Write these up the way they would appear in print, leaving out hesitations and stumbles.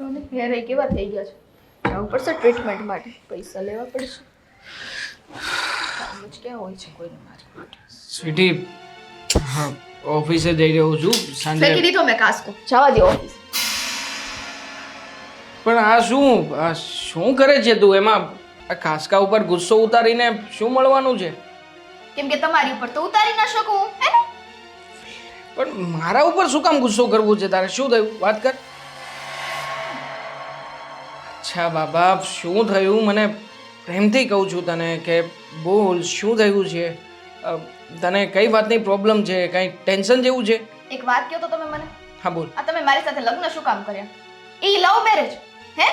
અને હેર એ કેવા થઈ ગયા છે, જવું પડશે ટ્રીટમેન્ટ માટે, પૈસા લેવા પડશે. કામ જ ક્યાં હોય છે કોઈને મારી માટે. સ્વીટી, હા, ઓફિસે જઈ રહ્યો છું સાંજે. ફેંકી દીધો મેં કાસ્કો, જવા દો ઓફિસ. પણ આ શું કરે છે તું? એમાં આ ખાસકા ઉપર ગુસ્સો ઉતારીને શું મળવાનું છે? કેમ કે તમારી ઉપર તો ઉતારી ના શકું હે ને. પણ મારા ઉપર શું કામ ગુસ્સો કરવું છે તારે? શું થયું? વાત કર. અચ્છા બાબા, શું થયું? મને પ્રેમથી કહું છું તને કે બોલ, શું થયું છે? તને કઈ વાતની પ્રોબ્લેમ છે? કઈ ટેન્શન જેવું છે? એક વાત કહો તો તમે મને. હા બોલ. આ તમે મારી સાથે લગ્ન શું કામ કર્યા? ઈ લવ મેરેજ હે?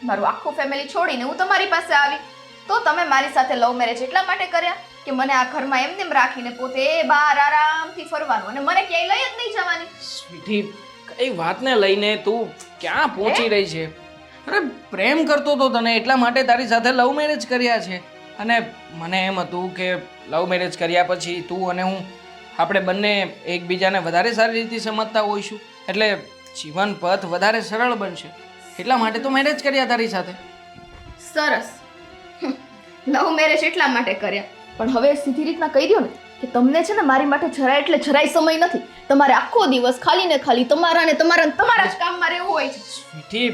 મારું આખું ફેમિલી છોડીને હું તમારી પાસે આવી તો તમે મારી સાથે લવ મેરેજ એટલા માટે કર્યા કે મને આ ઘરમાં એમ નેમ રાખીને પોતે બહાર આરામથી ફરવાનું અને મને ક્યાંય લઈ જ નહીં જવાની. સ્વીટી, કઈ વાતને લઈને તું ક્યાં પહોંચી રહી છે? અરે પ્રેમ કરતો તો તને, એટલા માટે તારી સાથે લવ મેરેજ કર્યા છે. અને મને એમ હતું કે લવ મેરેજ કર્યા પછી તું અને હું આપણે બંને એકબીજાને વધારે સારી રીતે સમજતા હોઈશું, એટલે જીવન પથ વધારે સરળ બનશે. એટલા માટે તો મેરેજ કર્યા તારી સાથે. સરસ. લવ મેરેજ એટલા માટે કર્યા, પણ હવે સીધી રીતના કહી દો ને કે તમને છે ને મારી માટે જરાય એટલે જરાય સમય નથી. તમારે આખો દિવસ ખાલી ને ખાલી તમારા ને તમારા જ કામમાં રહેવું હોય છે. સ્વીટી,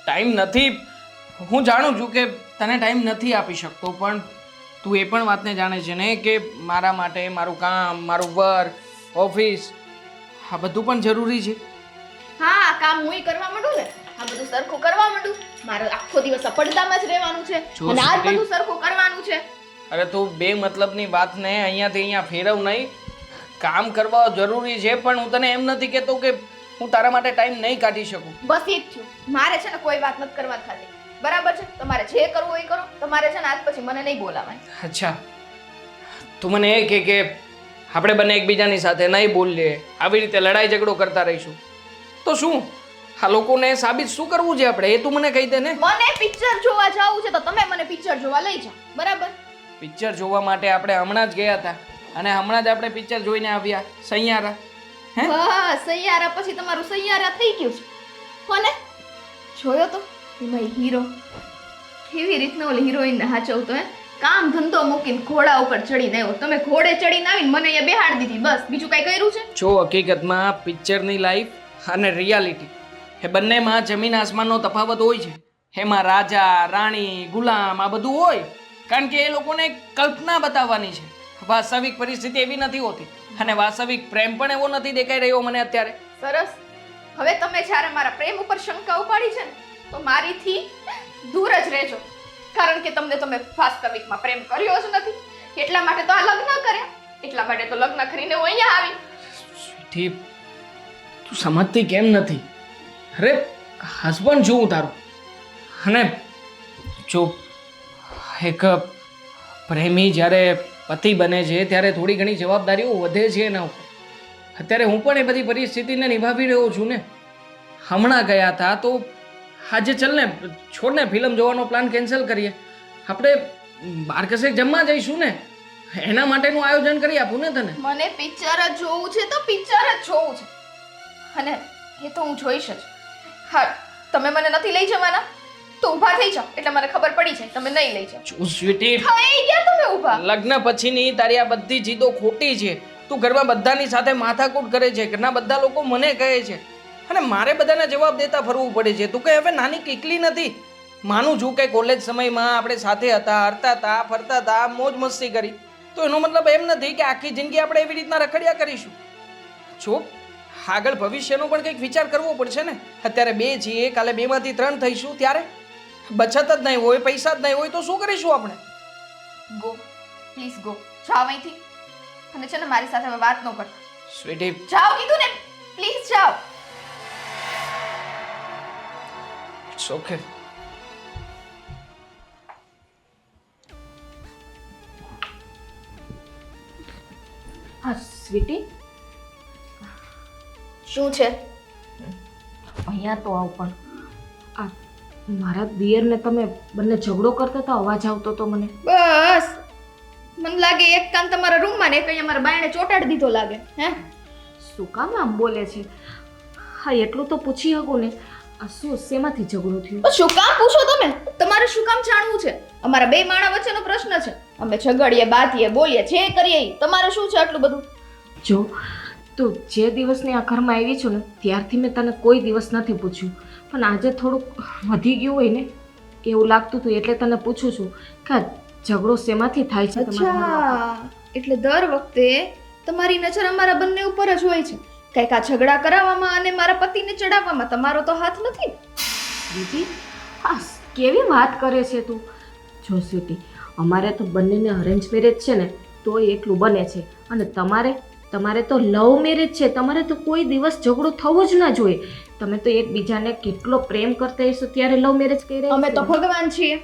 ટાઈમ નથી. હું જાણું છું કે તને ટાઈમ નથી આપી શકતો, પણ તું એ પણ વાતને જાણે છે ને કે મારા માટે મારું કામ, મારું વર્ક, ઓફિસ, આ બધું પણ જરૂરી છે. હા, કામ હુંય કરવા માંડું ને, આ બધું સરખું કરવા માંડું, મારે આખો દિવસ આ પડદામાં જ રહેવાનું છે અને આ બધું સરખું કરવાનું છે. અરે તું બે મતલબની વાતને અહીંયાથી અહીંયા ફેરવ નહીં. કામ કરવા જરૂરી છે, પણ હું તને એમ નથી કહેતો કે હું તારા માટે ટાઈમ નહીં કાઢી શકું. બસ એ જ થયું. મારે છે ને કોઈ વાત નથી કરવાની ખાલી. બરાબર છે? તમારે જે કરવું હોય કરો. તમારે છે ને આજ પછી મને નહીં બોલાવાય. અચ્છા, તું મને એ કે આપણે બંને એકબીજાની સાથે નહીં બોલીએ, આવી રીતે લડાઈ ઝઘડો કરતા રહીશું તો શું? આ લોકોને સાબિત શું કરવું છે આપણે? એ તું મને કહી દે ને. મને પિક્ચર જોવા જાવું છે તો તમે મને પિક્ચર જોવા લઈ જાઓ. બરાબર? પિક્ચર જોવા માટે આપણે હમણાં જ ગયા હતા અને હમણાં જ આપણે પિક્ચર જોઈને આવ્યા, સૈયારા. હે? હા, સૈયારા પછી તમારું સૈયારા થઈ ગયું છે. કોને જોયો તો એમાં હીરો કેવી રીતના ઓલી હિરોઈનને હાચવતો હે? કામ ધંધો મૂકીને ઘોડા ઉપર ચડીને આવ્યો. તમે ઘોડે ચડીને આવીને મને અહીંયા બેહાડી દીધી, બસ બીજું કઈ કર્યું છે? જો હકીકતમાં પિક્ચરની લાઈફ અને રિયાલિટી એ બંનેમાં જમીન આસમાનનો તફાવત હોય છે. એમાં રાજા, રાણી, ગુલામ આ બધું હોય, કારણ કે એ લોકોને કલ્પના બતાવવાની છે. વાસ્તવિક પરિસ્થિતિ એવી નથી હોતી અને વાસ્તવિક પ્રેમ પણ એવો નથી દેખાઈ રહ્યો મને અત્યારે. સરસ. હવે તમે જ્યારે મારા પ્રેમ ઉપર શંકા ઉપાડી છે ને તો મારીથી દૂર જ રહેજો, કારણ કે તમે વાસ્તવિકમાં પ્રેમ કર્યો જ નથી. એટલા માટે તો આ લગ્ન કર્યા, એટલા માટે તો લગ્ન કરીને હું અહીંયા આવી. સ્વીટી, તું સમજતી કેમ નથી? અરે હસબન્ડ છું હું તારું, અને જો એક પ્રેમી જ્યારે પતિ બને છે ત્યારે થોડી ઘણી જવાબદારીઓ વધે છે એના ઉપર. અત્યારે હું પણ એ બધી પરિસ્થિતિને નિભાવી રહ્યો છું ને. હમણાં ગયા હતા તો આજે ચલ ને, છોડ ને, ફિલ્મ જોવાનો પ્લાન કેન્સલ કરીએ. આપણે બહાર કશે જમવા જઈશું ને, એના માટેનું આયોજન કરી આપું ને તને. મને પિક્ચર જ જોવું છે તો પિક્ચર જ જોવું છે, અને એ તો હું જોઈશ જ. હા, તમે મને નથી લઈ જવાના તો ઊભા થઈ જાઓ, એટલે મને ખબર પડી જાય તમે નહીં લઈ જાઓ. જો સ્વીટી, થઈ ગયા તમે ઊભા. લગ્ન પછીની તારી આ બધી જીદો ખોટી છે. તું ઘરમાં બધાની સાથે માથાકૂટ કરે છે, ઘરના બધા લોકો મને કહે છે અને મારે બધાને જવાબ દેતા ફરવું પડે છે. તું કઈ હવે નાની કીકલી નથી. માનું છું કે કોલેજ સમયમાં આપણે સાથે હતા, હરતા હતા, ફરતા હતા, મોજ મસ્તી કરી, તો એનો મતલબ એમ નથી કે આખી જિંદગી આપણે એવી રીતના રખડ્યા કરીશું. જો આગળ ભવિષ્યનો પણ કંઈક વિચાર કરવો પડશે ને. અત્યારે 2 છીએ, કાલે 2 માંથી 3 થઈશું, ત્યારે બચત જ નહીં હોય, પૈસા જ નહીં હોય તો શું કરીશું આપણે? Go, please go. જાઓ અહીંથી. અને છે ને મારી સાથે હવે વાત ન કરતા. સ્વીટી, જાઓ કીધું ને, પ્લીઝ જાઓ. It's okay. હા સ્વીટી, શું છે? અહીંયા તો આવ. પણ આ મારા દિયરને તમે બંને ઝઘડો કરતા હતા, અવાજ આવતો તો મને. બસ મને લાગે એક કાન તમારા રૂમમાં ને એક અહીંયા મારા બાયણે ચોટાડી દીધો લાગે. હે, શું કામ આમ બોલે છે? હા, એટલું તો પૂછી શકું ને, આ શું શેમાંથી ઝઘડો થયો? તો શું કામ પૂછો તમે? તમારે શું કામ જાણવું છે? અમારા બે માણા વચ્ચેનો પ્રશ્ન છે. અમે ઝઘડીએ, બાતીએ, બોલીએ, જે કરીએ ઈ. તમારે શું છે આટલું બધું? જો તું જે દિવસની આ ઘરમાં આવી છું ને ત્યારથી મેં તને કોઈ દિવસ નથી પૂછ્યું, પણ આજે થોડુંક વધી ગયું હોય ને એવું લાગતું હતું એટલે તને પૂછું છું કે આ ઝઘડો શેમાંથી થાય છે તમારા ઘરમાં? અચ્છા, એટલે દર વખતે તમારી નજર અમારા બંને ઉપર જ હોય છે. કંઈક આ ઝઘડા કરાવવામાં અને મારા પતિને ચડાવવામાં તમારો તો હાથ નથી ને? સ્વીટી, આ કેવી વાત કરે છે તું? જો સ્વીટી, અમારે તો બંનેને અરેન્જ મેરેજ છે ને તોય એટલું બને છે, અને તમારે તો લવ મેરેજ છે. તમારે તો કોઈ દિવસ ઝઘડો થવો જ ના જોઈએ. તમે તો એકબીજાને કેટલો પ્રેમ કરતા હશો ત્યારે લવ મેરેજ કરી રહ્યા અમે તો છો. ભગવાન છીએ.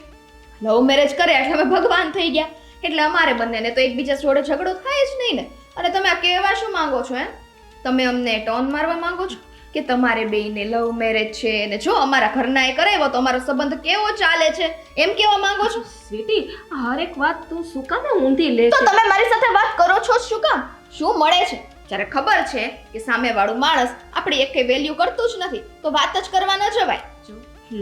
લવ મેરેજ કર્યા એટલે અમે ભગવાન થઈ ગયા. એટલે અમારે બંનેને તો એકબીજા જોડે ઝઘડો થાય જ નહીં ને. અને તમે આ કહેવા શું માંગો છો? તમે અમને ટોન મારવા માંગો છો કે તમારે બેયને લવ મેરેજ છે અને જો અમારા ઘરના એ કરાવ્યો તો અમારો સંબંધ કેવો ચાલે છે એમ કહેવા માંગો છો? સ્વીટી, હરેક વાત તું શું કામ ઊંધી લે તો છે? તમે મારી સાથે વાત કરો છો શું કામ? શું મળે છે? જ્યારે ખબર છે કે સામેવાળું માણસ આપણી એકે વેલ્યુ કરતું જ નથી તો વાત જ કરવા ન જવાય.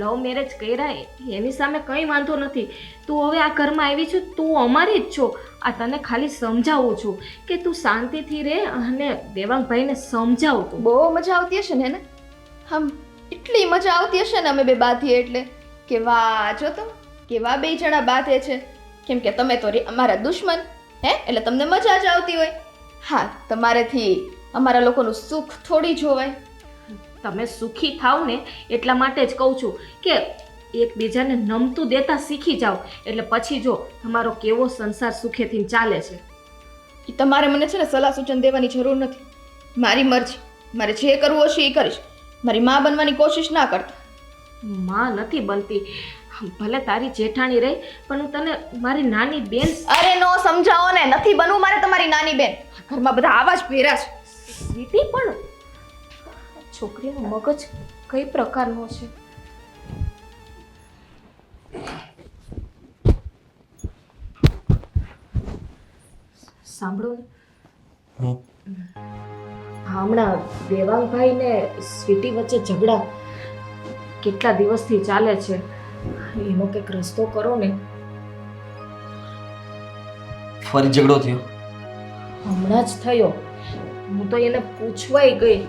લવ મેરેજ કર્યા એની સામે કંઈ વાંધો નથી. તું હવે આ ઘરમાં આવી છું, તું અમારી જ છો. આ તને ખાલી સમજાવું છું કે તું શાંતિથી રહે અને દેવાંગભાઈને સમજાવ તું. બહુ મજા આવતી હશે ને? હમ, એટલી મજા આવતી હશે ને અમે બે બાથીએ એટલે કે વાહ જો તો કેવા બે જણા બાથે છે. કેમ કે તમે તો અમારા દુશ્મન એટલે તમને મજા જ આવતી હોય. હા, તમારેથી અમારા લોકોનું સુખ થોડી જોવાય. તમે સુખી થાવ ને એટલા માટે જ કહું છું કે એકબીજાને નમતું દેતા શીખી જાઓ, એટલે પછી જો તમારો કેવો સંસાર સુખેથી ચાલે છે. એ તમારે મને છે ને સલાહ સૂચન દેવાની જરૂર નથી. મારી મરજી, મારે જે કરવું હશે એ કરીશ. મારી માં બનવાની કોશિશ ના કરતા. માં નથી બનતી, ભલે તારી જેઠાણી રહી પણ હું તને મારી નાની બેન. અરે નો સમજાવો ને, નથી બનવું મારે તમારી નાની બેન. ઘરમાં બધા આવા જ ભેરા છે. સ્વીટી, પણ છોકરીનું મગજ કઈ પ્રકારનો છે? સાંભળો ને, હમણાં દેવાંગભાઈ ને સ્વીટી વચ્ચે ઝઘડા કેટલા દિવસથી ચાલે છે. એનો કંઈક રસ્તો કરો ને. ફરી ઝઘડો થયો? હમણાં જ થયો. હું તો એને પૂછવાય ગઈ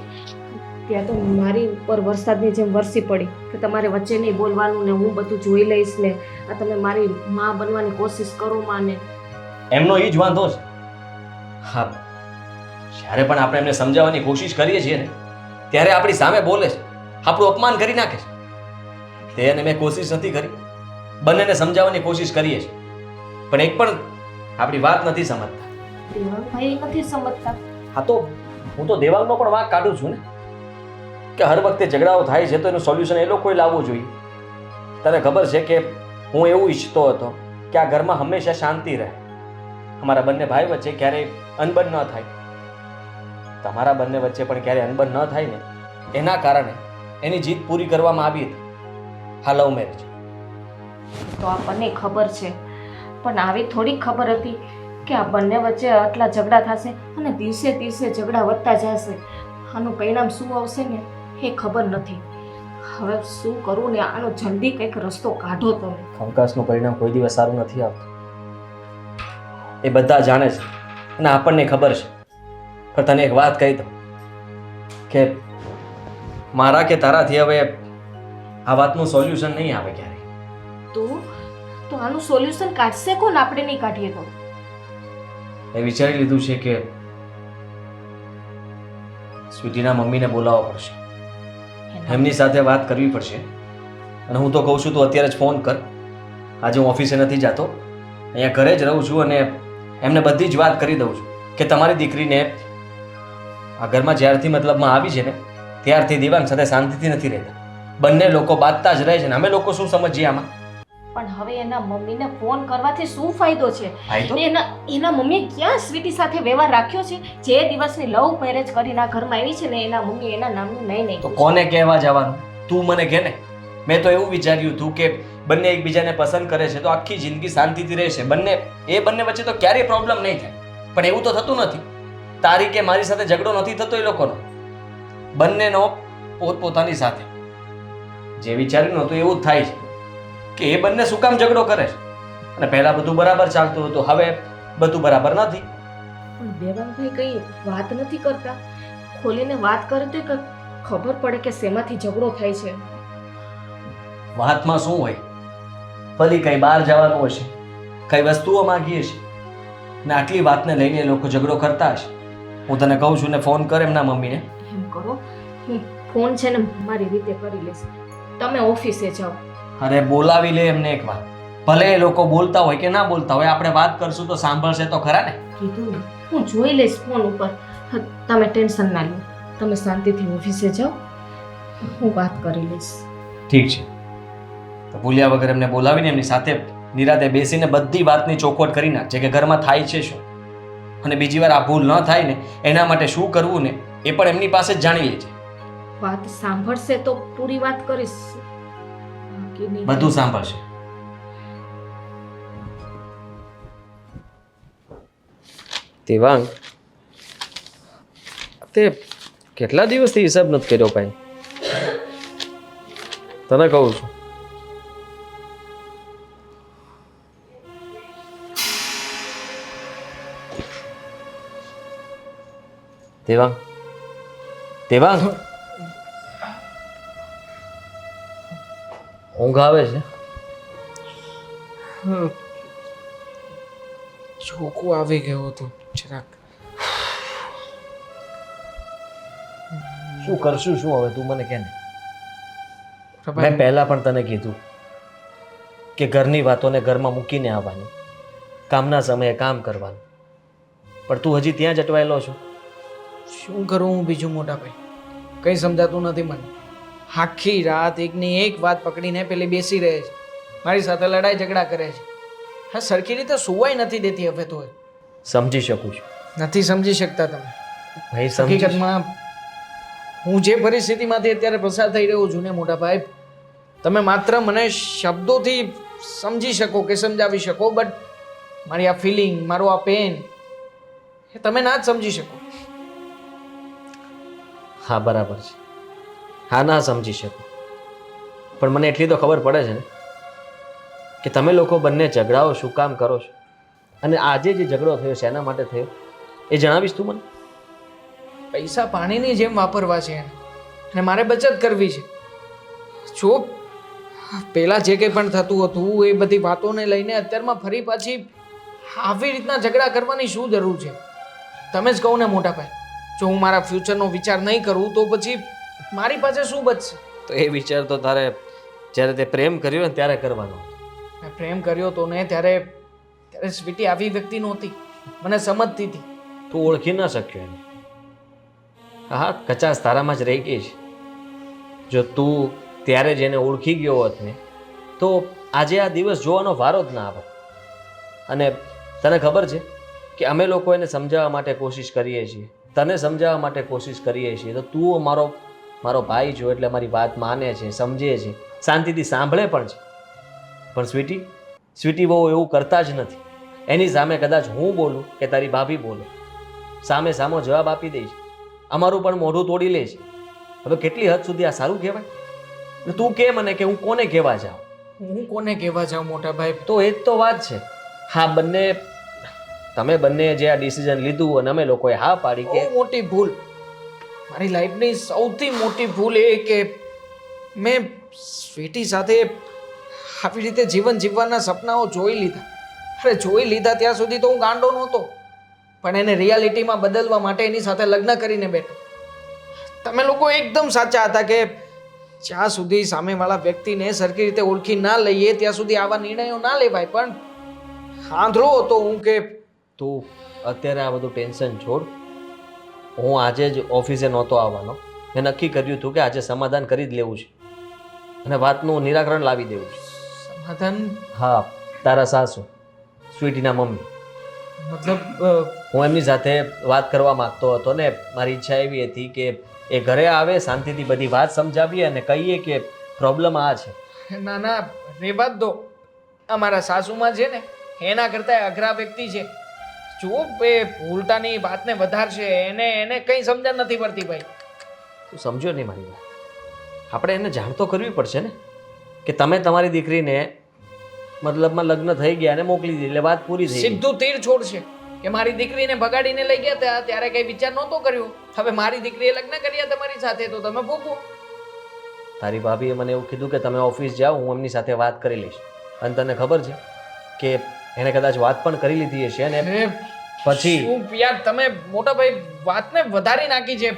ત્યાં તો મારી ઉપર વરસાદની જેમ વરસી પડી કે તમારે વચ્ચે નહીં બોલવાનું ને હું બધું જોઈ લઈશ ને આ તમે મારી માં બનવાની કોશિશ કરો માં ને. એમનો એ જ વાંધો છે. હા, જ્યારે પણ આપણે એમને સમજાવવાની કોશિશ કરીએ છીએ ને ત્યારે આપણી સામે બોલે છે, આપણું અપમાન કરી નાખે છે. તેને મેં કોશિશ નથી કરી, બંનેને સમજાવવાની કોશિશ કરીએ છીએ પણ એક પણ આપણી વાત નથી સમજતા. દેવાંગભાઈ નથી સમજતા. હા, તો હું તો દેવાંગનો પણ વાંક કાઢું છું ને કે હર વખતે ઝઘડાઓ થાય છે તો એનું સોલ્યુશન એ લોકોએ લાવવું જોઈએ. તને ખબર છે કે હું એવું ઈચ્છતો હતો કે આ ઘરમાં હંમેશા શાંતિ રહે, અમારા બંને ભાઈ વચ્ચે ક્યારેય અનબન ન થાય. તમારા બંને વચ્ચે પણ ક્યારેય અનબન ન થાય ને એના કારણે એની જીત પૂરી કરવામાં આવી હતી. હા, લવ મેરેજ. તો આપણને ખબર છે પણ આવી થોડી ખબર હતી કે આ બંને વચ્ચે આટલા ઝઘડા થશે અને દિવસે દિવસે ઝઘડા વધતા જશે. આનું પરિણામ શું આવશે ને એ ખબર નથી. હવે શું કરવું ને આનો જલ્દી કંઈક રસ્તો કાઢો તમે. કંકાસનું પરિણામ કોઈ દિવસ સારું નથી આવતું, એ બધા જાણે છે અને આપણને ખબર છે. પણ તને એક વાત કહી દઉં કે મારા કે તારાથી હવે આ વાતનું સોલ્યુશન નહીં આવે ક્યારેય. તો આનું સોલ્યુશન કાઢશે કોણ? આપણે નહીં કાઢીએ તો? મેં વિચારી લીધું છે કે સ્વીટીના મમ્મીને બોલાવવા પડશે, એમની સાથે વાત કરવી પડશે. અને હું તો કહું છું તું અત્યારે જ ફોન કર. આજે હું ઓફિસે નથી જતો, અહીંયા ઘરે જ રહું છું અને એમને બધી જ વાત કરી દઉં છું કે તમારી દીકરીને આ ઘરમાં જ્યારથી મતલબમાં આવી છે ને ત્યારથી દેવાંગ સાથે શાંતિથી નથી રહેતા. બંને લોકો બાંધતા જ રહે છે ને અમે લોકો શું સમજીએ આમાં? પણ હવે એના મમ્મીને ફોન કરવાથી શું ફાયદો છે? ફાયદો? એના મમ્મીએ ક્યાં સ્વીટી સાથે વ્યવહાર રાખ્યો છે? જે દિવસની લવ મેરેજ કરીને આ ઘરમાં આવી છે ને એના મમ્મી એના નામનું નહીં તો કોને કહેવા જવાનું? તું મને કહે ને. મેં તો એવું વિચાર્યું હતું કે બંને એકબીજાને પસંદ કરે છે તો આખી જિંદગી શાંતિથી રહેશે. બંને વચ્ચે તો ક્યારેય પ્રોબ્લેમ નહીં થાય. પણ એવું તો થતું નથી. તારી કે મારી સાથે ઝઘડો નથી થતો એ લોકોનો, બંનેનો પોતપોતાની સાથે. જે વિચાર્યું નહોતું એવું જ થાય છે કે એ બંને શું કામ ઝઘડો કરે છે અને પહેલાં બધું બરાબર ચાલતું હતું, હવે બધું બરાબર નથી. પણ દેવાંગભાઈ કંઈ વાત નથી કરતા. ખોલીને વાત કરે તો કંઈક ખબર પડે કે શેમાંથી ઝઘડો થાય છે. વાતમાં શું હોય? ફરી કઈ બહાર જવાનું હશે, કઈ વસ્તુઓ માંગીએ છે ને આટલી વાતને લઈને એ લોકો ઝઘડો કરતા હશે. હું તને કહું છું ને ફોન કર એમના મમ્મીને. એમ કરો, હું ફોન છે ને મારી રીતે કરી લઈશ. તમે ઓફિસે જાઓ. અરે બોલાવી લે એમને એક વાર. ભલે એ લોકો બોલતા હોય કે ના બોલતા હોય, આપણે વાત કરશું તો સાંભળશે તો ખરા ને. કીધું ને, હું જોઈ લઈશ ફોન ઉપર. તમે ટેન્શન ના લો, તમે શાંતિથી ઓફિસે જાઓ, હું વાત કરી લઈશ. ઠીક છે, તો ભૂલ્યા વગર એમને બોલાવીને એમની સાથે નિરાતે બેસીને બધી વાતની ચોખવટ કરી નાખજે કે ઘરમાં થાય છે શું, અને બીજી વાર આ ભૂલ ન થાય ને એના માટે શું કરવું ને એ પણ એમની પાસે જ જાણી લેજે. વાત સાંભળશે તો પૂરી વાત કરીશ. બાકી નહીં. બધું સાંભળશે. દેવાંગ, તે કેટલા દિવસથી હિસાબ નથી કર્યો ભાઈ, તને કહું છું. દેવાંગ, દેવાંગ, ઊંઘ આવે છે? ચોખ્ખું આવી ગયું હતું જરાક. શું કરશું શું હવે તું મને કહે ને. મેં પહેલા પણ તને કીધું કે ઘરની વાતોને ઘરમાં મૂકીને આવવાની, કામના સમયે કામ કરવાનું, પણ તું હજી ત્યાં જ અટવાયેલો છો. શું કરું હું બીજું મોટા ભાઈ, કંઈ સમજાતું નથી મને. આખી રાત એકની એક વાત પકડીને પેલી બેસી રહે છે, મારી સાથે લડાઈ ઝઘડા કરે છે. હા, સરખી રીતે સુવાય નથી દેતી હવે તો. સમજી શકું છું. નથી સમજી શકતા તમે. ભાઈ સમજી હકીકતમાં હું જે પરિસ્થિતિમાંથી અત્યારે પસાર થઈ રહ્યો છું ને મોટા ભાઈ, તમે માત્ર મને શબ્દોથી સમજી શકો કે સમજાવી શકો, બટ મારી આ ફિલિંગ, મારું આ પેન એ તમે ના જ સમજી શકો. હા બરાબર છે, હા ના સમજી શકું, પણ મને એટલી તો ખબર પડે છે ને કે તમે લોકો બંને ઝઘડાઓ શું કામ કરો છો, અને આજે જે ઝઘડો થયો છે એના માટે થયો એ જણાવીશ તું મને? પૈસા પાણીની જેમ વાપરવા છે એને, અને મારે બચત કરવી છે. જો પહેલાં જે કંઈ પણ થતું હતું એ બધી વાતોને લઈને અત્યારમાં ફરી પાછી આવી રીતના ઝઘડા કરવાની શું જરૂર છે? તમે જ કહો ને મોટા ભાઈ, જો હું મારા ફ્યુચરનો વિચાર નહીં કરું તો પછી મારી પાસે શું બચશે? તો એ વિચાર તો તારે જ્યારે તે પ્રેમ કર્યો ને ત્યારે કરવાનો. મેં પ્રેમ કર્યો તો ને ત્યારે સ્વીટી આવી વ્યક્તિ નહોતી, મને સમજતી હતી. તું ઓળખી ન શક્યો એને. હા, કચાશ તારામાં જ રહી ગઈ છે. જો તું ત્યારે જ એને ઓળખી ગયો હોત ને તો આજે આ દિવસ જોવાનો વારો જ ના આવે. અને તને ખબર છે કે અમે લોકો એને સમજાવવા માટે કોશિશ કરીએ છીએ, તને સમજાવવા માટે કોશિશ કરીએ છીએ, તો તું મારો ભાઈ છો એટલે મારી વાત માને છે, સમજે છે, શાંતિથી સાંભળે પણ છે. પણ સ્વીટી બહુ એવું કરતા જ નથી. એની સામે કદાચ હું બોલું કે તારી ભાભી બોલે, સામે સામો જવાબ આપી દે છે, અમારું પણ મોઢું તોડી લે છે. હવે કેટલી હદ સુધી આ સારું કહેવાય? તું કે મને કે હું કોને કહેવા જાઉં? હું કોને કહેવા જાઉં મોટા ભાઈ? તો એ જ તો વાત છે. હા, તમે બંને જે આ ડિસિઝન લીધું અને અમે લોકોએ હા પાડી કે બહુ મોટી ભૂલ, મારી લાઈફની સૌથી મોટી ભૂલ એ કે મેં સ્વીટી સાથે આવી રીતે જીવન જીવવાના સપનાઓ જોઈ લીધા. અરે જોઈ લીધા ત્યાં સુધી તો હું ગાંડો નહોતો, પણ એને રિયાલિટીમાં બદલવા માટે એની સાથે લગ્ન કરીને બેઠો. તમે લોકો એકદમ સાચા હતા કે જ્યાં સુધી સામેવાળા વ્યક્તિને સરખી રીતે ઓળખી ના લઈએ ત્યાં સુધી આવા નિર્ણયો ના લેવાય. પણ આંધળો હતો હું કે તું અત્યારે આ બધું ટેન્શન છોડ. હું આજે જ ઓફિસે નહોતો આવવાનો. મેં નક્કી કર્યું હતું કે આજે સમાધાન કરી જ લેવું છે અને વાતનું નિરાકરણ લાવી દેવું છે. સમાધાન? હા, તારા સાસુ, સ્વીટીના મમ્મી. મતલબ હું એમની સાથે વાત કરવા માંગતો હતો ને મારી ઈચ્છા એવી હતી કે એ ઘરે આવે, શાંતિથી બધી વાત સમજાવીએ અને કહીએ કે પ્રોબ્લેમ આ છે. ના ના, રેવા જ દો. અમારા સાસુમાં છે ને એના કરતાં અઘરા વ્યક્તિ છે. જુઓ, એ ઉલટાની વાતને વધારશે, એને કંઈ સમજણ નથી પડતી ભાઈ. તું સમજ્યો નહીં મારી વાત. આપણે એને જાણ તો કરવી પડશે ને કે તમે તમારી દીકરીને મતલબમાં લગ્ન થઈ ગયા અને મોકલી દીધી એટલે વાત પૂરી થઈ ગઈ. સીધું તીર છોડશે કે મારી દીકરીને ભગાડીને લઈ ગયા હતા ત્યારે કઈ વિચાર નહોતો કર્યો. હવે મારી દીકરીએ લગ્ન કર્યા તમારી સાથે તો તમે ભોગવો. તારી ભાભીએ મને એવું કીધું કે તમે ઓફિસ જાઓ, હું એમની સાથે વાત કરી લઈશ. અને તને ખબર છે કે એને કદાચ વાત પણ કરી લીધી હશે અને અરે, પછી શું યાર તમે મોટા ભાઈ વાતને વધારી નાખી છે.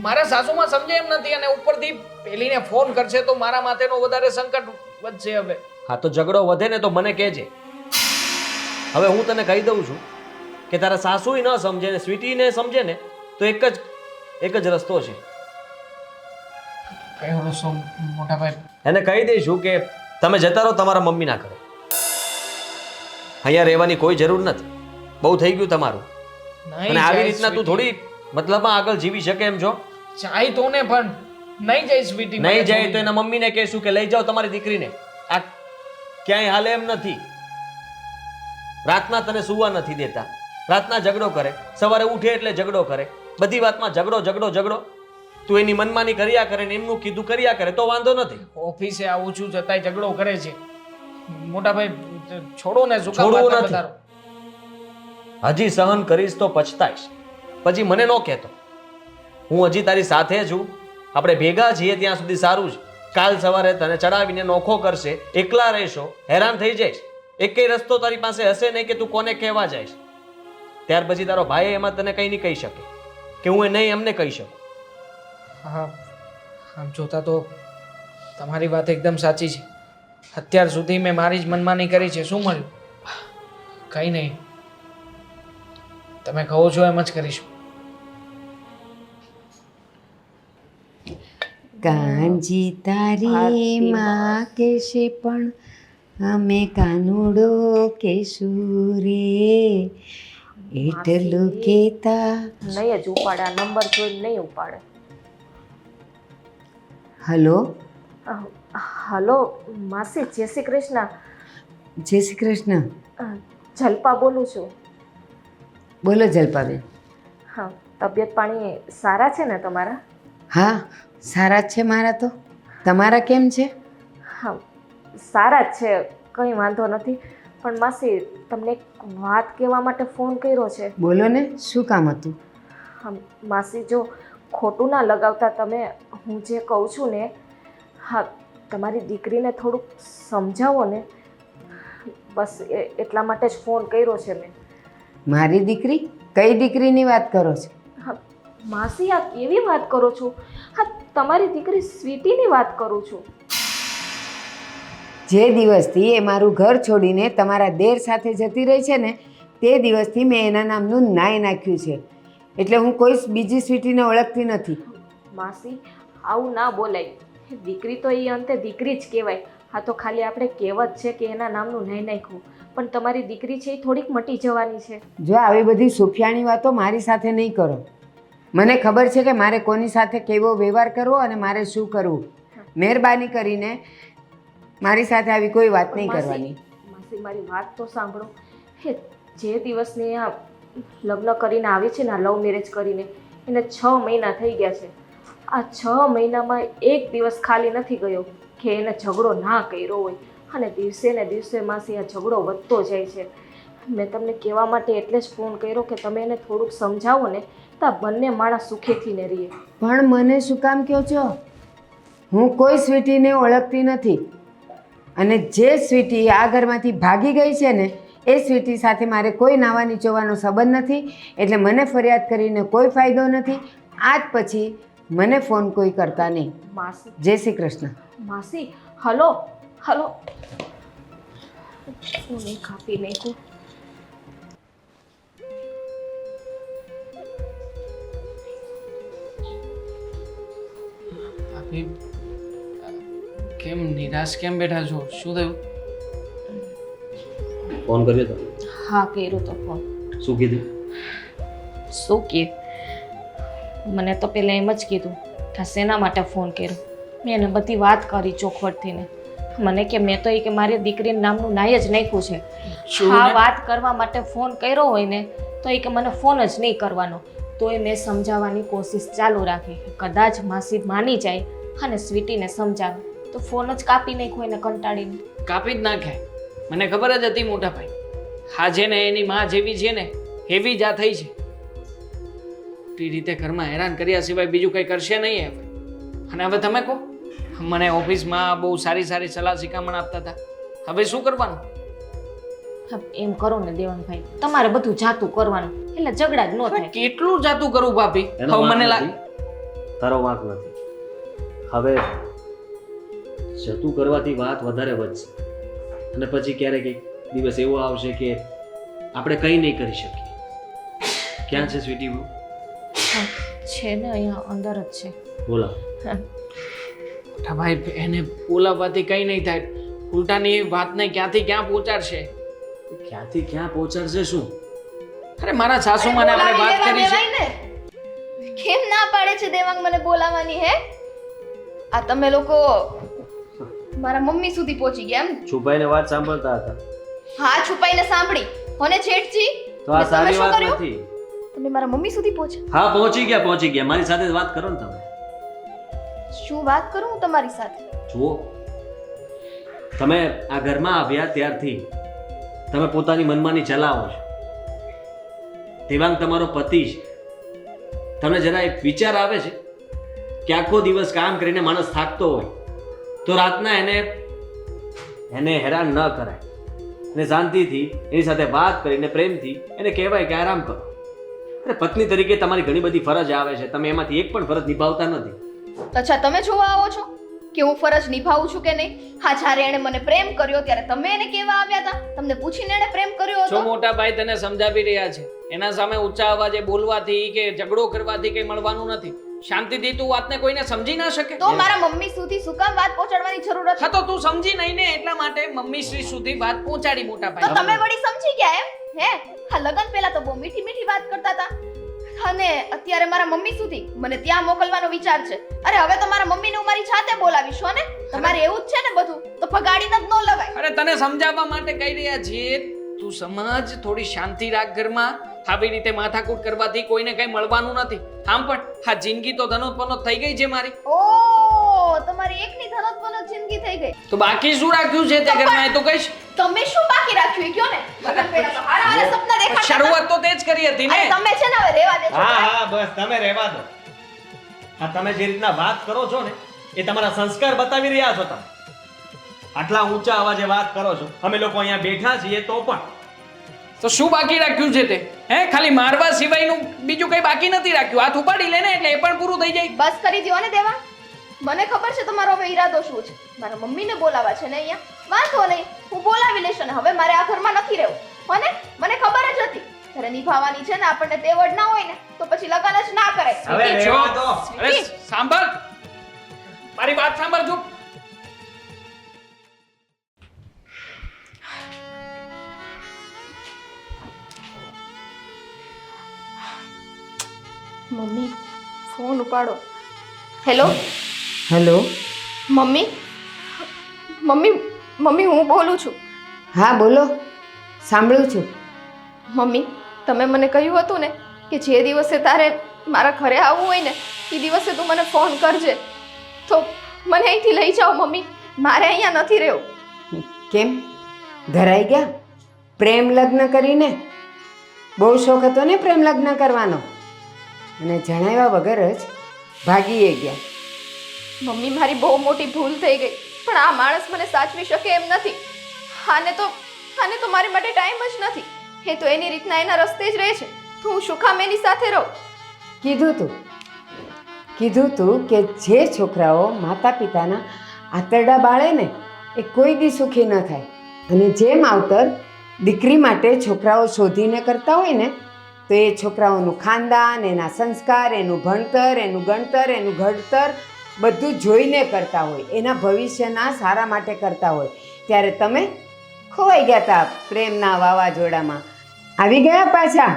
મારા સાસુમાં સમજે એમ નથી અને ઉપરથી પેલીને ફોન કરશે તો મારા માથેનો વધારે સંકટ વધશે. હવે હા તો ઝઘડો વધે ને તો મને કહેજે. હવે હું તને કહી દઉં છું કે તારા સાસુય ન સમજે ને સ્વીટીને સમજે ને તો એક જ રસ્તો છે. કયો રસ્તો મોટા ભાઈ? એને કહી દઈશું કે તમે જતા રહો તમારા મમ્મીના ઘરે. અહીંયા રહેવાની કોઈ જરૂર નથી, બહુ થઈ ગયું તમારું. અને આવી રીતના તું થોડી મતલબમાં આગળ જીવી શકે એમ છો? જાય તો ને પણ નહીં જાય સ્વીટી. નહીં જાય તો એના મમ્મીને કહેશું કે લઈ જાઓ તમારી દીકરીને. આ ક્યાંય હાલે એમ નથી. રાતના તને સુવા નથી દેતા, રાતના ઝઘડો કરે, સવારે ઉઠે એટલે ઝઘડો કરે, બધી વાતમાં ઝઘડો ઝઘડો ઝઘડો. તું એની મનમાની કર્યા કરે ને એમનું કીધું કર્યા કરે તો વાંધો નથી. ઓફિસે આવું છું છતાંય ઝઘડો કરે છે. મોટા ભાઈ છોડો ને, શું કામ છોડવું વાતને નથી. વધારો? હજી સહન કરીશ તો પછતાઈશ. પછી મને ન કહેતો. હું હજી તારી સાથે છું, આપણે ભેગા છીએ ત્યાં સુધી સારું છે. કાલ સવારે તને ચડાવીને નોખો કરશે, એકલા રહેશો, હેરાન થઈ જઈશ. એકેય રસ્તો તારી પાસે હશે નહીં કે તું કોને કહેવા જઈશ. ત્યાર પછી તારો ભાઈ એમાં તને કંઈ નહીં કહી શકે કે હું એ નહીં એમને કહી શકું. હા, આમ જોતા તો તમારી વાત એકદમ સાચી છે. અત્યાર સુધી મેં મારી જ મનમાની કરી છે. શું મળ્યું? કંઈ નહીં. તમે કહો છો એમ જ કરીશું. કાંજી તારી માં કેશે પણ અમે કાનુડો કેશું રે એટલું કેતા. નહીં જ ઉપાડે, આ નંબર જોઈને નહીં ઉપાડે. હલો, હલો માસી, જય શ્રી કૃષ્ણ. જય શ્રી કૃષ્ણ. જલ્પા બોલું છું. બોલો જલ્પાબેન. હા, તબિયત પાણી સારા છે ને તમારા? હા, સારા જ છે મારા તો. તમારા કેમ છે? હા, સારા જ છે, કંઈ વાંધો નથી. પણ માસી, તમને એક વાત કહેવા માટે ફોન કર્યો છે. બોલો ને, શું કામ હતું? હા માસી, જો ખોટું ના લગાવતા તમે, હું જે કહું છું ને, હા તમારી દીકરીને થોડુંક સમજાવો ને, બસ એટલા માટે જ ફોન કર્યો છે મેં. મારી દીકરી? કઈ દીકરીની વાત કરો છો? હા માસી, આ કેવી વાત કરો છો? હા, તમારી દીકરી સ્વીટીની વાત કરું છું. જે દિવસથી એ મારું ઘર છોડીને તમારા દેર સાથે જતી રહી છે ને, તે દિવસથી મેં એના નામનું નાય નાખ્યું છે. એટલે હું કોઈ બીજી સ્વીટીને ઓળખતી નથી. માસી, આવું ના બોલાય. દીકરી તો એ અંતે દીકરી જ કહેવાય. આ તો ખાલી આપણે કહેવત છે કે એના નામનું નહીં નાખ્યું, પણ તમારી દીકરી છે એ થોડીક મટી જવાની છે. જો આવી બધી સુફિયાણી વાતો મારી સાથે નહીં કરો. મને ખબર છે કે મારે કોની સાથે કેવો વ્યવહાર કરવો અને મારે શું કરવું. મહેરબાની કરીને મારી સાથે આવી કોઈ વાત નહીં કરવાની. માસી, મારી વાત તો સાંભળો. હે, જે દિવસની આ લગ્ન કરીને આવી છે ને, આ લવ મેરેજ કરીને, એને 6 મહિના થઈ ગયા છે. આ 6 મહિનામાં એક દિવસ ખાલી નથી ગયો કે એને ઝઘડો ના કર્યો હોય. અને દિવસે ને દિવસે માસી આ ઝઘડો વધતો જાય છે. મેં તમને કહેવા માટે એટલે જ ફોન કર્યો કે તમે એને થોડુંક સમજાવો ને, તો આ બંને માણસ સુખેથી ને રહીએ. પણ મને શું કામ કહો છો? હું કોઈ સ્વીટીને ઓળખતી નથી. અને જે સ્વીટી આ ઘરમાંથી ભાગી ગઈ છે ને, એ સ્વીટી સાથે મારે કોઈ નાવા નીચોવાનો સંબંધ નથી. એટલે મને ફરિયાદ કરીને કોઈ ફાયદો નથી. આજ પછી મને ફોન કોઈ કરતા નહીં. માસી, જય શ્રી કૃષ્ણ. માસી, હલો હલો. હું નહીં કાપી નાખું. ભાભી, કેમ નિરાશ કેમ બેઠા છો? શું થયું? ફોન કર્યો તો? હા, કર્યો તો ફોન. શું કીધું? શું કે મને તો પહેલાં એમ જ કીધું કે શેના માટે ફોન કર્યો. મેં એને બધી વાત કરી ચોખવટથી ને. મને કે મેં તો એ કે મારી દીકરીનું નામનું નાય જ નાખ્યું છે. આ વાત કરવા માટે ફોન કર્યો હોય ને તો એ કે મને ફોન જ નહીં કરવાનો. તોય મેં સમજાવવાની કોશિશ ચાલુ રાખી. કદાચ માસી માની જાય અને સ્વીટીને સમજાવે તો ફોન જ કાપી નાખ્યો એને કંટાળીને. કાપી જ નાખે. મને ખબર જ હતી મોટા ભાઈ, હા છે ને એની માં જેવી છે ને એવી જ આ થઈ છે. ખોટી રીતે ઘરમાં હેરાન કર્યા સિવાય બીજું કંઈ કરશે નહીં હવે. અને હવે તમે કહો, મને ઓફિસમાં બહુ સારી સારી સલાહ શિખામણ આપતા હતા, હવે શું કરવાનું? હા, એમ કરો ને દેવાંગભાઈ, તમારે બધું જાતું કરવાનું એટલે ઝઘડા જ ન થાય. કેટલું જાતું કરું ભાભી? એનો હવે વાંક મને લાગે નથી. તારો વાંક નથી. હવે જતું કરવાથી વાત વધારે વધશે અને પછી ક્યારેક એક દિવસ એવો આવશે કે આપણે કંઈ નહીં કરી શકીએ. ક્યાં છે સ્વીટી બહુ? હા, છે ને અહીંયા અંદર જ છે. બોલા. મોટા ભાઈ, એને બોલાવવાથી કંઈ નહીં થાય. ઉલટાની વાતને ક્યાંથી ક્યાં પહોંચાડશે. ક્યાંથી ક્યાં પહોંચાડશે શું? અરે મારા સાસુમાને આપણે વાત કરી છે. ને કેમ ના પાડે છે દેવાંગ મને બોલાવવાની? હે, આ તમે લોકો મારા મમ્મી સુધી પહોંચી ગયા એમ? છુપાઈને વાત સાંભળતા હતા. હા, છુપાઈને સાંભળી. કોને છેડજી? તો આ તમે સારી શું વાત કર્યું? નથી. તમે મારા મમ્મી સુધી પહોંચ્યા? હા, પહોંચી ગયા. મારી સાથે જ વાત કરો ને તમે. શું વાત કરું હું તમારી સાથે? જુઓ, તમે આ ઘરમાં આવ્યા ત્યારથી તમે પોતાની મનમાની ચલાવો છો. દેવાંગ તમારો પતિ છે. તમને જરા એક વિચાર આવે છે કે આખો દિવસ કામ કરીને માણસ થાકતો હોય તો રાતના એને હેરાન ન કરાય અને શાંતિથી એની સાથે વાત કરીને પ્રેમથી એને કહેવાય કે આરામ કરો. અરે પત્ની તરીકે તમારી ઘણી બધી ફરજ આવે છે, તમે એમાંથી એક પણ ફરજ નિભાવતા નથી. અચ્છા, તમે જોવા આવો છો કે હું ફરજ નિભાવું છું કે નહીં? હા, જ્યારે એણે મને પ્રેમ કર્યો ત્યારે તમે એને કેવા આવ્યા હતા? તમને પૂછીને એણે પ્રેમ કર્યો જો હતો? મોટા ભાઈ તને સમજાવી રહ્યા છે, એના સામે ઊંચા અવાજે બોલવાથી કે ઝઘડો કરવાથી કંઈ મળવાનું નથી. શાંતિથી તું વાતને કોઈને સમજી ના શકે. તો મારા મમ્મી સુધી શું કામ વાત પહોંચાડવાની જરૂર હતી? હા, તો તું સમજી નહીં ને એટલા માટે મમ્મી શ્રી સુધી વાત પહોંચાડી મોટા તો ભાઈ. તમે વળી સમજી ગયા એમ? હે, હા, લગન પહેલા તો બહુ મીઠી મીઠી વાત કરતા હતા અને અત્યારે મારા મમ્મી સુધી મને ત્યાં મોકલવાનો વિચાર છે. અરે હવે તો મારા મમ્મીને હું મારી જાતે બોલાવીશ હો ને. તમારે એવું જ છે ને બધું, તો ભગાડીને જ ન લવાય. અરે તને સમજાવવા માટે કહી રહ્યા છીએ, તું સમજ, થોડી શાંતિ રાખ ઘરમાં. આવી રીતે માથાકૂટ કરવાથી કોઈને કંઈ મળવાનું નથી. આમ પણ આ જિંદગી તો ધનોત્પન્ન થઈ ગઈ છે મારી. ઓ, તમારી એકની ધનોત્પન્ન જિંદગી થઈ ગઈ. તો બાકી શું રાખ્યું છે તે ઘરમાં એ તો કહીશ. તમે શું બાકી રાખ્યું એ કયો ને? લગન પહેલા તો હારા હારા સપના દેખાડતા હતા. શરૂઆત તો તે જ કરી હતી ને. અરે તમે છે ને હવે રહેવા દેજો. હા, બસ તમે રહેવા દો. આ તમે જે રીતના વાત કરો છો ને એ તમારા સંસ્કાર બતાવી રહ્યા છો. તમે આટલા ઊંચા અવાજે વાત કરો છો. અમે લોકો અહીંયા બેઠા છીએ તો પણ. તો શું બાકી રાખ્યું છે તે? હે, ખાલી મારવા સિવાયનું બીજું કંઈ બાકી નથી રાખ્યું. હાથ ઉપાડી લે ને એટલે એ પણ પૂરું થઈ જાય. બસ કરી દ્યો ને દેવા. મને ખબર છે તમારો હવે ઈરાદો શું છે. મારા મમ્મીને બોલાવા છે ને અહીંયા. વાંધો નહીં, હું બોલાવી લઈશ અને હવે મારે આ ઘરમાં નથી રહેવું. અને મને ખબર જ હતી જ્યારે નિભાવવાની છે ને આપણને તેવડ ના હોય ને તો પછી લગન જ ના કરાય. હવે રહેવા દો. અરે સાંભળ, મારી વાત સાંભળ તું. મમ્મી ફોન ઉપાડો. Hello hello. Mummy, mummy, mummy હું બોલું છું. હા, બોલો. સાંભળું છું. મમ્મી, તમે મને કહ્યું હતું ને કે જે દિવસે તારે મારા ઘરે આવવું હોય ને એ દિવસે તું મને ફોન કરજે. તો મને અહીંથી લઈ જાઓ મમ્મી, મારે અહીંયા નથી રહેવું. કેમ ધરાઈ ગયા? પ્રેમ લગ્ન કરીને? બહુ શોખ હતો ને પ્રેમ લગ્ન કરવાનો, અને જણાવ્યા વગર જ ભાગીએ ગયા. મમ્મી, મારી બહુ મોટી ભૂલ થઈ ગઈ, પણ આ માણસ મને સાચવી શકે એમ નથી. આને તો મારી માટે ટાઈમ જ નથી. એ તો એની રીતના એના રસ્તે જ રહે છે, તો હું શું કામ એની સાથે રહું? કીધું તું કે જે છોકરાઓ માતા પિતાના આંતરડા બાળે ને એ કોઈ દી સુખી ન થાય. અને જે માવતર દીકરી માટે છોકરાઓ શોધીને કરતા હોય ને તો એ છોકરાઓનું ખાનદાન, એના સંસ્કાર, એનું ભણતર, એનું ગણતર, એનું ઘડતર બધું જોઈને કરતા હોય, એના ભવિષ્યના સારા માટે કરતા હોય. ત્યારે તમે ખોવાઈ ગયા હતા પ્રેમના વાવાઝોડામાં. આવી ગયા પાછા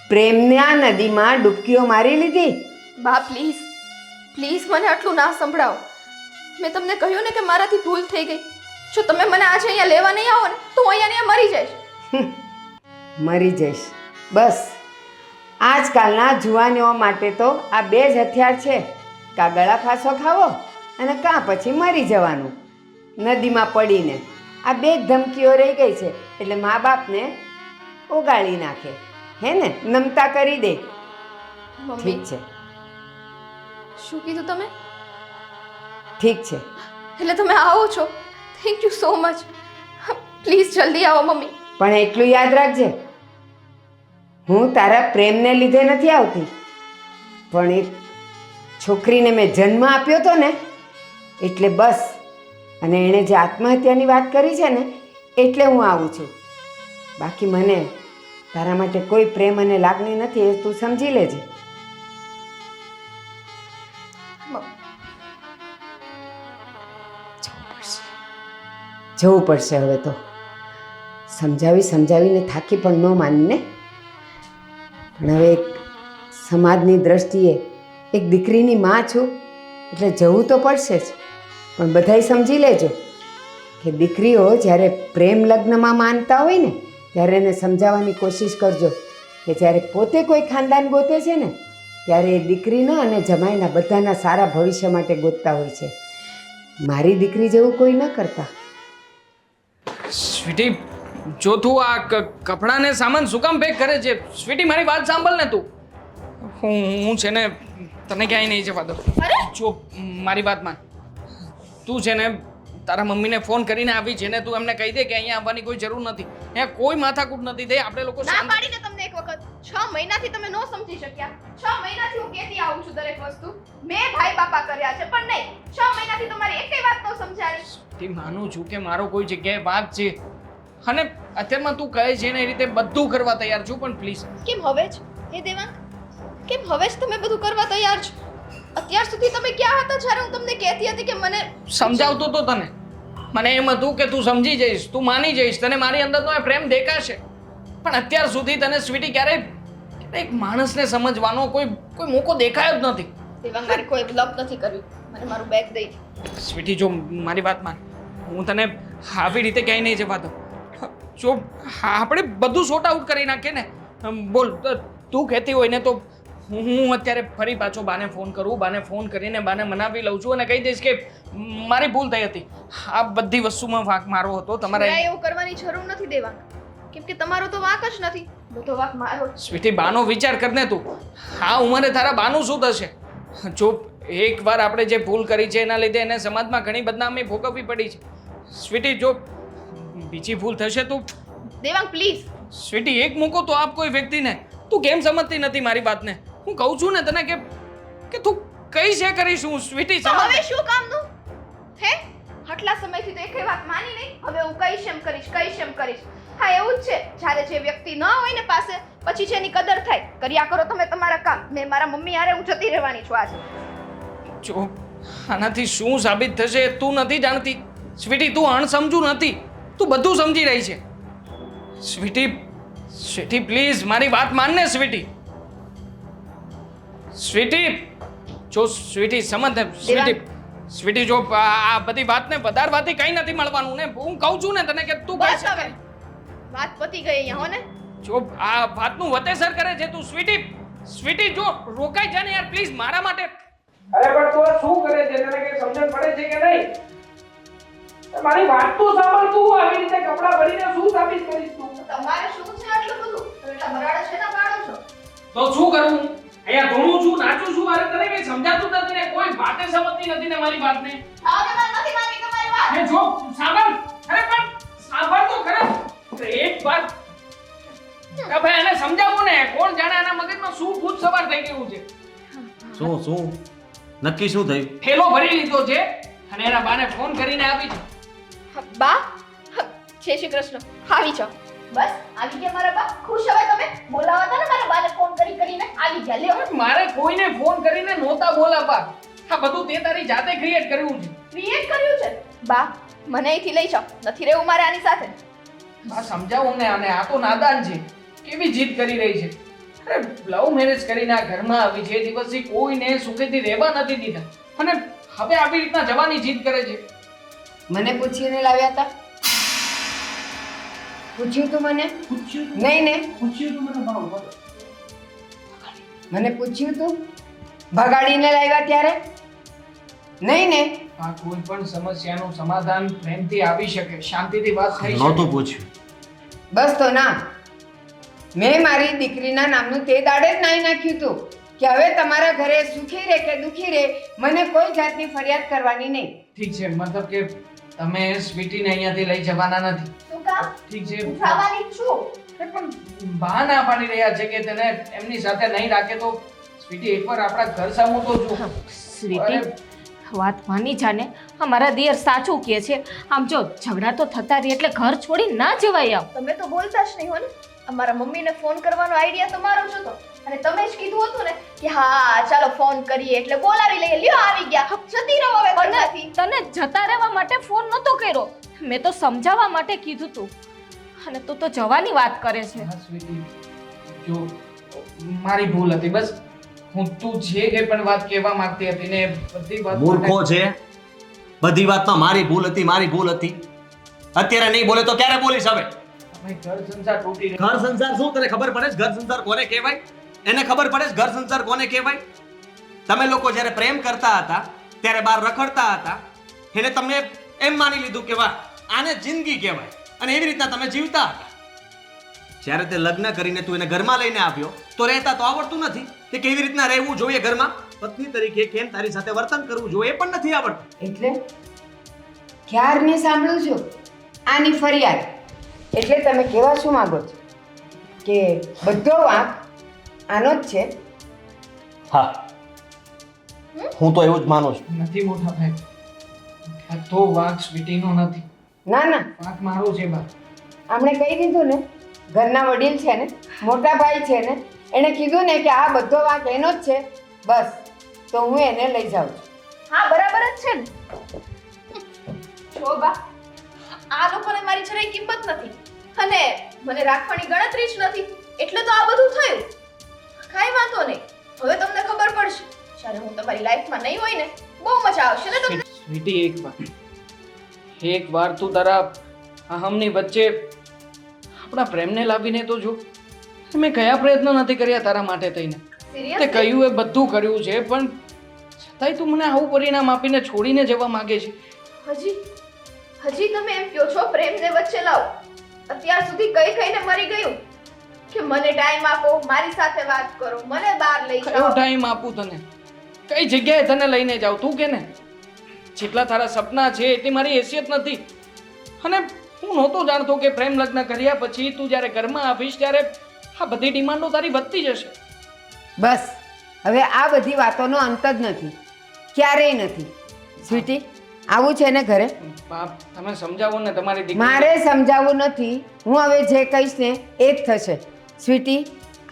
પ્રેમના નદીમાં ડૂબકીઓ મારી લીધી. બા પ્લીઝ, પ્લીઝ મને આટલું ના સંભળાવો. મેં તમને કહ્યું ને કે મારાથી ભૂલ થઈ ગઈ. જો તમે મને આજે અહીંયા લેવા નહીં આવો ને તો હું અહીંયા મરી જઈશ. મરી જઈશ બસ. આજકાલના જુવાનીઓ માટે તો આ બે જ હથિયાર છે, કાં ગળા ફાંસો ખાવો અને કાં પછી મરી જવાનું નદીમાં પડીને. આ બે જ ધમકીઓ રહી ગઈ છે એટલે મા બાપને ઓગાળી નાખે, હે ને, નમતા કરી દે. મમ્મી ઠીક છે, શું કીધું તમે? ઠીક છે. એટલે તમે આવો છો? Thank you so much. Please જલ્દી આવો મમ્મી. પણ એટલું યાદ રાખજે, હું તારા પ્રેમને લીધે નથી આવતી, પણ એક છોકરીને મેં જન્મ આપ્યો હતો ને એટલે બસ. અને એણે જે આત્મહત્યાની વાત કરી છે ને એટલે હું આવું છું. બાકી મને તારા માટે કોઈ પ્રેમ અને લાગણી નથી, એ તું સમજી લેજે. જવું પડશે હવે તો. સમજાવીને થાકી પણ ન માનીને. પણ હવે એક સમાજની દ્રષ્ટિએ એક દીકરીની માં છું એટલે જવું તો પડશે જ. પણ બધાય સમજી લેજો કે દીકરીઓ જ્યારે પ્રેમ લગ્નમાં માનતા હોય ને ત્યારે એને સમજાવવાની કોશિશ કરજો કે જ્યારે પોતે કોઈ ખાનદાન ગોતે છે ને ત્યારે એ દીકરીના અને જમાઈના બધાના સારા ભવિષ્ય માટે ગોતતા હોય છે. મારી દીકરી જેવું કોઈ ન કરતા. સ્વીટી, જો તું આ કપડાને સામાન શું કામ પેક કરે છે? સ્વીટી, મારી વાત સાંભળ ને તું. હું છે ને તને ક્યાંય નહીં જવા દઉં. જો મારી વાત માન. તું છે ને તારા મમ્મીને ફોન કરીને આવી છે ને તું એમને કહી દે કે અહીંયા આવવાની કોઈ જરૂર નથી, અહીંયા કોઈ માથાકૂટ નથી થઈ. આપણે લોકો ના પાડીને તમને એક વખત 6 મહિનાથી તમે નો સમજી શક્યા. 6 મહિનાથી હું કહેતી આવું છું દરેક વસ્તુ. મેં ભાઈ બાપા કર્યા છે પણ નહીં, 6 મહિનાથી તમારી એકેય વાત નો સમજાણી. તે માનું છું કે મારો કોઈ જગ્યાએ વાત છે અને અત્યારમાં તું કહે છે ને એ રીતે બધું કરવા તૈયાર છું, પણ પ્લીઝ. કેમ હવે જ? હે દેવાંગ, કેમ હવે જ તમે બધું કરવા તૈયાર છો? અત્યાર સુધી તમે ક્યાં હતા જ્યારે હું તમને કહેતી હતી કે મને સમજાવતો તો તને. મને એમ હતું કે તું સમજી જઈશ, તું માની જઈશ, તને મારી અંદરનો એ પ્રેમ દેખાશે. પણ અત્યાર સુધી તને સ્વીટી ક્યારેય એક માણસને સમજવાનો કોઈ મોકો દેખાયો જ નથી. દેવાંગ, મારે કોઈ લપ નથી કર્યું. મને મારું બેગ દઈ દે. સ્વીટી, જો મારી વાત માન, હું તને આવી રીતે ક્યાંય નહીં જવા દઉં. જો આપણે બધું સોર્ટ આઉટ કરી નાખીએ ને. બોલ, તું કહેતી હોય ને તો હું અત્યારે ફરી પાછો બાને ફોન કરું, બાને ફોન કરીને બાને મનાવી લઉં છું અને કહી દઈશ કે મારી ભૂલ થઈ હતી, આ બધી વસ્તુમાં વાંક મારો હતો. તમારે એવું કરવાની જરૂર નથી દેવાંગ, કેમ કે તમારો તો વાંક જ નથી, બધો વાંક મારો. સ્વીટી, બાનો વિચાર કરને તું. આ ઉંમરે તારા બાનું શું થશે? જો એકવાર આપણે જે ભૂલ કરી છે એના લીધે એને સમાજમાં ઘણી બદનામી ભોગવવી પડી છે. સ્વીટી, જો બીજી ભૂલ થશે તું. દેવાંગ પ્લીઝ. સ્વીટી, એક મૂકો તો આપ કોઈ વ્યક્તિને. તું કેમ સમજતી નથી મારી વાતને? હું કહું છું ને તને કે તું કઈ છે કરીશ હું. સ્વીટી, તો સમજ. હવે શું કામનું? હે, આટલા સમયથી તો એકેય વાત માની નહીં. હવે હું કઈશ એમ કરીશ. હા, એવું જ છે. જ્યારે જે વ્યક્તિ ન હોય ને પાસે, પછી છે એની કદર થાય. કર્યા કરો તમે તમારા કામ. મેં મારા મમ્મી હારે હું જતી રહેવાની છું આજે. જો આનાથી શું સાબિત થશે તું નથી જાણતી. સ્વીટી, તું અણસમજુ નથી, તું બધું સમજી રહી છે. સ્વીટી પ્લીઝ મારી વાત માનને. સ્વીટી, જો સ્વીટી સમજ ને. સ્વીટી, જો આ બધી વાતને વધારવાથી કઈ નથી મળવાનું ને. હું કહું છું ને તને કે તું બસ હવે વાત પતી ગઈ અહીંયા હો ને. જો આ વાતનું વતેસર કરે છે તું. સ્વીટી, જો રોકાઈ જા ને યાર પ્લીઝ મારા માટે. અરે પણ તું શું કરે છે? તને કે સમજણ પડે છે કે નહીં? મારી વાત તો સાંભળ. તું આવી રીતે કપડા ભરીને શું સાબિત કરીશ તું? તમારે શું છે આટલું બધું? તમે એટલા બરાડા છે ના પાડો છો? તો શું કરું? અહીંયા ધૂણું છું, નાચું છું, અરે તને કઈ સમજાતું નથી ને કોઈ વાતે સમજતી નથી ને મારી વાતને. હવે મને નથી માનવી તમારી વાત. એ જો સાંભળ. અરે પણ સાંભળ તો ખરા. એક વાત કે ભાઈ એને સમજાવું ને. કોણ જાણે આના મગજમાં શું ભૂત સવાર થઈ ગયું છે. શું નક્કી શું થયું? થેલો ભરી લીધો છે અને એના બાને ફોન કરીને આવી છે. બા, જય શ્રી કૃષ્ણ. આવી જાઓ. બસ આવી ગયા મારા બા. ખુશ હવે તમે? બોલાવા હતા ને મારા બાને ફોન કરીને આવી ગયા. લ્યો. મારે કોઈને ફોન કરીને નહોતા બોલાવા. આ બધું તે તારી જાતે ક્રિએટ કર્યું છે. ક્રિએટ કર્યું છે? બા, મને અહીંથી લઈ જાઓ. નથી રહેવું મારે આની સાથે. બા સમજાવું ને. અને આ તો નાદાન છે. કેવી જીદ કરી રહી છે. અરે લવ મેરેજ કરીને આ ઘરમાં આવી છે, દિવસથી કોઈને સુખેથી રહેવા નથી દીધા અને હવે આવી રીતના જવાની જીદ કરે છે. મને પૂછીને લાવ્યા હતા? પૂછ્યું તું મને? નહીં ને? મને પૂછ્યું તું ભગાડીને લાવ્યા ત્યારે? નહીં ને? આ કોઈ પણ સમસ્યાનું સમાધાન પ્રેમથી આવી શકે, શાંતિથી વાત થઈ નહોતું શકે. પૂછ્યું. બસ તો ના, મેં મારી દીકરીના નામનું તે દાડે જ નાઈ નાખ્યું હતું કે હવે તમારા ઘરે સુખી રહે કે દુખી રહે, મને કોઈ જાતની ફરિયાદ કરવાની નહીં. ઠીક છે, મતલબ કે તમે સ્વીટીને અહીંયાથી લઈ જવાના નથી. શું કામ? ઠીક છે, હું ખાવાની જ છું. અરે પણ બા ના પાડી રહ્યા છે કે તેને એમની સાથે નહીં રાખે તો સ્વીટી એકવાર આપણા ઘર સામું તો જો. સ્વીટી વાત માની જાને, અમારા દિયર સાચું કહે છે. આમ જો ઝઘડા તો થતા રહે એટલે ઘર છોડી ના જવાય. આમ તમે તો બોલતા જ નહીં હો ને. અમારા મમ્મીને ફોન કરવાનો આઈડિયા તો મારો જ હતો અને તમે જ કીધું હતું ને કે હા ચાલો ફોન કરીએ એટલે બોલાવી લઈએ. લ્યો આવી ગયા, જતી રહો હવે ઘરમાંથી. તને જતા રહેવા માટે ફોન નતો કર્યો, મેં તો સમજાવવા માટે કીધું તું અને તું તો જવાની વાત કરે છે. હા સ્વીટી, જો મારી ભૂલ હતી બસ. હું તું જે કંઈ પણ વાત કહેવા માંગતી હતી ને બધી વાત મૂર્ખો છે. બધી વાતમાં મારી ભૂલ હતી, મારી ભૂલ હતી. અત્યારે નહીં બોલે તો ક્યારે બોલીશ હવે? અમે ઘર સંસાર તૂટી ગયો. ઘર સંસાર શું તને ખબર પડે છે? ઘર સંસાર કોને કહેવાય? એને ખબર પડે છે ઘર સંસાર કોને કહેવાય? તમે લોકો જ્યારે પ્રેમ કરતા હતા ત્યારે બહાર રખડતા હતા, એને તમે એમ માની લીધું કે વાહ આને જિંદગી કહેવાય અને એવી રીતના તમે જીવતા હતા. જ્યારે તે લગ્ન કરીને તું એને ઘરમાં લઈને આવ્યો તો રહેતા તો આવડતું નથી કે કેવી રીતના રહેવું જોઈએ ઘરમાં, પત્ની તરીકે કેમ તારી સાથે વર્તન કરવું જોઈએ એ પણ નથી આવડતું. એટલે ક્યારની સાંભળું છું આની ફરિયાદ. એટલે તમે કહેવા શું માંગો છો કે બધો વાંક આનો જ છે? હા, હું તો એવું જ માનું છું. નથી મોટા ભાઈ, આ તો વાંક સ્વીટીનો નથી, ના ના, વાંક મારો છે બા. આમણે કહી દીધું ને, ઘરના વડીલ છે ને, મોટા ભાઈ છે ને, એણે કીધું ને કે આ બધો વાંક એનો જ છે. બસ તો હું એને લઈ જાઉં છું. હા બરાબર જ છે ને. જો બા, આ લોકોને મારી જરાય કિંમત નથી અને મને રાખવાની ગણતરી જ નથી એટલે તો આ બધું થયું. કાંઈ વાંધો નહીં, હવે તમને ખબર પડશે જ્યારે હું તમારી લાઈફમાં નહીં હોય ને, બહુ મજા આવશે ને તમને. સ્વીટી, એક વાર તું તારા અહમની વચ્ચે આપણા પ્રેમને લાવીને તો જો. મેં કયા પ્રયત્નો નથી કર્યા તારા માટે થઈને. તે સિરિયસ કહ્યું એ બધું કર્યું છે પણ છતાંય તું મને આવું પરિણામ આપીને છોડીને જવા માંગે છે. હજી તમે એમ કહો છો પ્રેમને વચ્ચે લાવો? અત્યાર સુધી કઈ કઈને મરી ગયું કે મને ટાઈમ આપો, મારી સાથે વાત કરો, મને બહાર લઈ કયો જાઓ. ટાઈમ આપું તને? કઈ જગ્યાએ તને લઈને જાઉં? તું કે ને, જેટલા તારા સપના છે એટલી મારી હેસિયત નથી. અને હું નહોતો જાણતો કે પ્રેમ લગ્ન કર્યા પછી તું જ્યારે ઘરમાં આવીશ ત્યારે આ બધી ડિમાન્ડો તારી વધતી જશે. બસ હવે આ બધી વાતોનો અંત જ નથી, ક્યારેય નથી. સ્વીટી, આવું છે ને ઘરે? બાપ, તમે સમજાવો ને તમારી દીકરી. મારે સમજાવવું નથી, હું હવે જે કહીશ ને એ જ થશે. સ્વીટી,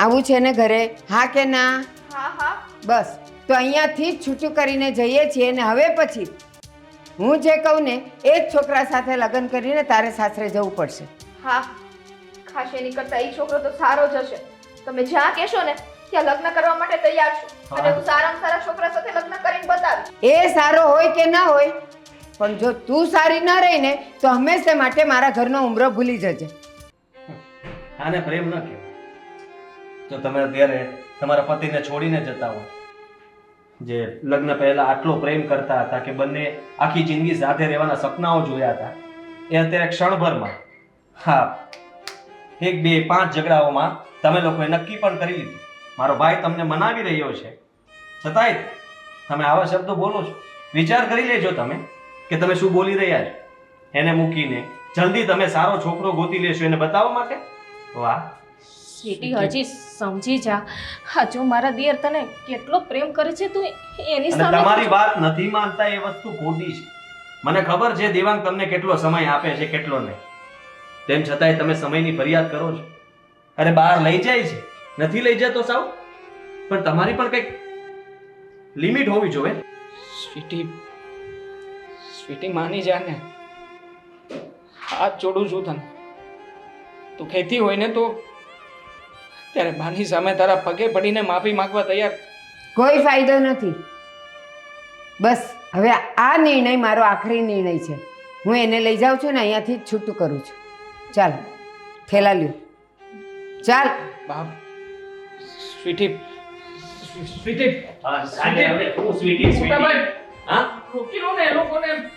આવું છે ને ઘરે? હા કે ના? હા હા બસ તો અહીંયાથી જ છૂટું કરીને જઈએ છીએ ને હવે પછી હું જે કહું ને એ જ છોકરા સાથે લગ્ન કરીને તારે સાસરે જવું પડશે. હા, ખાસ એની કરતા એ છોકરો તો સારો જ હશે. તમે જ્યાં કહેશો ને ત્યાં લગ્ન કરવા માટે તૈયાર છું અને હું સારામાં સારા છોકરા સાથે લગ્ન કરીને બતાવીશ. એ સારો હોય કે ના હોય, પણ જો તું સારી ન રહી ને તો હંમેશા માટે મારા ઘરનો ઉમરો ભૂલી જજે. આને પ્રેમ ન કહેવાય. જો તમે અત્યારે તમારા પતિને છોડીને જતા હો, જે લગ્ન પહેલા આટલો પ્રેમ કરતા હતા કે બંને આખી જિંદગી સાથે રહેવાના સપનાઓ જોયા હતા, એ અત્યારે ક્ષણભરમાં હા 1, 2, 5 ઝઘડાઓમાં તમે લોકોએ નક્કી પણ કરી લીધું. મારો ભાઈ તમને મનાવી રહ્યો છે છતાંય તમે આવા શબ્દો બોલો છો. વિચાર કરી લેજો તમે કે તમે શું બોલી રહ્યા છો. એને મૂકીને જલ્દી તમે સારો છોકરો ગોતી લેશો એને બતાવવા માટે. વાહ સ્વીટી, હજી સમજી જા. હા, જો મારા દિયર તને કેટલો પ્રેમ કરે છે, તું એની અને સામે તમારી વાત નથી માનતા એ વસ્તુ ખોટી છે. મને ખબર છે દેવાંગ તમને કેટલો સમય આપે છે કેટલો નહીં, તેમ છતાંય તમે સમયની ફરિયાદ કરો છો. અરે બહાર લઈ જાય છે, નથી લઈ જતો સાવ, પણ તમારી પણ કંઈક લિમિટ હોવી જોઈએ. સ્વીટી માની જા ને, હાથ જોડું છું તને. તું કહેતી હોય ને તો ત્યારે બાની સામે તારા પગે પડીને માફી માંગવા તૈયાર. કોઈ ફાયદો નથી. બસ હવે આ નિર્ણય મારો આખરી નિર્ણય છે. હું એને લઈ જાઉં છું ને અહીંયાથી જ છૂટું કરું છું. ચાલ થેલા લ્યો, ચાલ. બાપ, સ્વીટી, મોટાભાઈ, રોકી લો ને એ લોકોને.